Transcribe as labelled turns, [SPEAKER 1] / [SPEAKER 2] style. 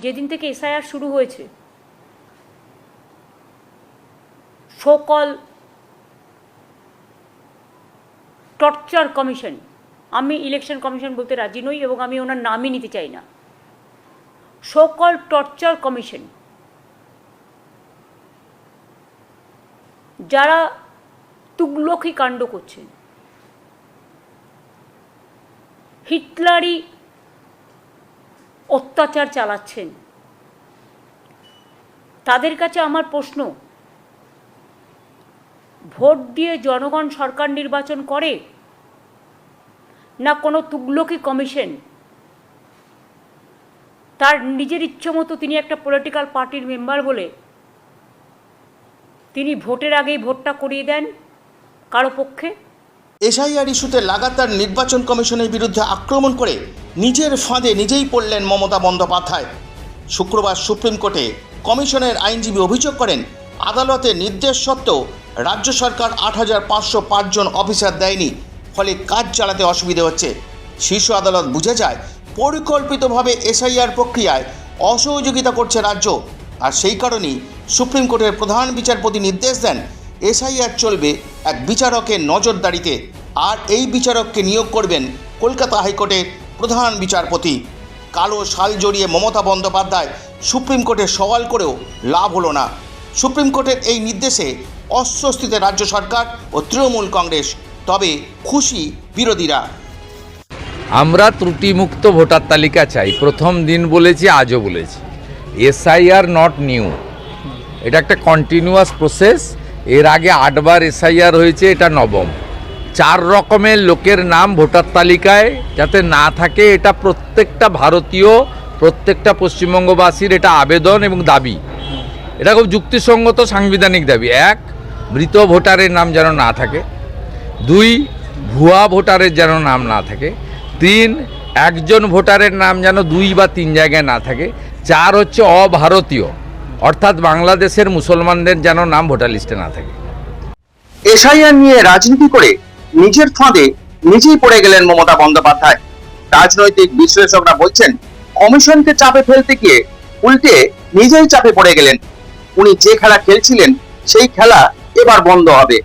[SPEAKER 1] যেদিন থেকে এসআইআর শুরু হয়েছে, সকল টর্চার কমিশন, আমি ইলেকশন কমিশন বলতে রাজি নই এবং আমি ওনার নামই নিতে চাই না, সকল টর্চার কমিশন যারা তুগলকি কাণ্ড করছেন, হিটলারি অত্যাচার চালাচ্ছেন, তাদের কাছে আমার প্রশ্ন, ভোট দিয়ে জনগণ সরকার নির্বাচন করে না কোনো তুগলকি কমিশন তার নিজের ইচ্ছামতো, তিনি একটা পলিটিক্যাল পার্টির মেম্বার বলে তিনি ভোটের আগেই ভোটটা করিয়ে দেন কারো পক্ষে?
[SPEAKER 2] এসআইআর ইস্যুতে লাগাতার নির্বাচন কমিশনের বিরুদ্ধে আক্রমণ করে নিজের ফাঁদে নিজেই পড়লেন মমতা বন্দ্যোপাধ্যায়। শুক্রবার সুপ্রিম কোর্টে কমিশনের আইনজীবী অভিযোগ করেন, আদালতের নির্দেশ সত্ত্বেও রাজ্য সরকার ৮৫০৫ জন অফিসার দেয়নি, ফলে কাজ চালাতে অসুবিধে হচ্ছে। শীর্ষ আদালত বুঝে যায় পরিকল্পিতভাবে এসআইআর প্রক্রিয়ায় অসহযোগিতা করছে রাজ্য, আর সেই কারণেই সুপ্রিম কোর্টের প্রধান বিচারপতি নির্দেশ দেন এসআইআর চলবে এক বিচারকের নজরদারিতে, আর এই বিচারককে নিয়োগ করবেন কলকাতা হাইকোর্টের প্রধান বিচারপতি। কালো শাল জড়িয়ে মমতা বন্দ্যোপাধ্যায় সুপ্রিম কোর্টে সওয়াল করেও লাভ হলো না। সুপ্রিম কোর্টের এই নির্দেশে অস্বস্তিতে রাজ্য সরকার ও তৃণমূল কংগ্রেস, তবে খুশি বিরোধীরা।
[SPEAKER 3] আমরা ত্রুটিমুক্ত ভোটার তালিকা চাই, প্রথম দিন বলেছি, আজও বলেছি। এসআইআর নট নিউ, এটা একটা কন্টিনিউয়াস প্রসেস। এর আগে 8 বার এসআইআর হয়েছে, এটা নবম। 4 রকমের লোকের নাম ভোটার তালিকায় যাতে না থাকে, এটা প্রত্যেকটা ভারতীয়, প্রত্যেকটা পশ্চিমবঙ্গবাসীর এটা আবেদন এবং দাবি। এটা খুব যুক্তিসঙ্গত সাংবিধানিক দাবি। 1, মৃত ভোটারের নাম যেন না থাকে। 2, ভুয়া ভোটারের যেন নাম না থাকে। 3, একজন ভোটারের নাম যেন 2 বা 3 জায়গায় না থাকে। 4 হচ্ছে অভারতীয়, অর্থাৎ বাংলাদেশের মুসলমানদের যেন নাম ভোটার লিস্টে না থাকে।
[SPEAKER 2] এসআইআর নিয়ে রাজনীতি করে নিজের ফাঁদে নিজেই পড়ে গেলেন মমতা বন্দ্যোপাধ্যায়। রাজনৈতিক বিশ্লেষকরা বলছেন, কমিশনকে চাপে ফেলতে গিয়ে উল্টে নিজেই চাপে পড়ে গেলেন। উনি যে খেলা খেলছিলেন সেই খেলা এবার বন্ধ হবে।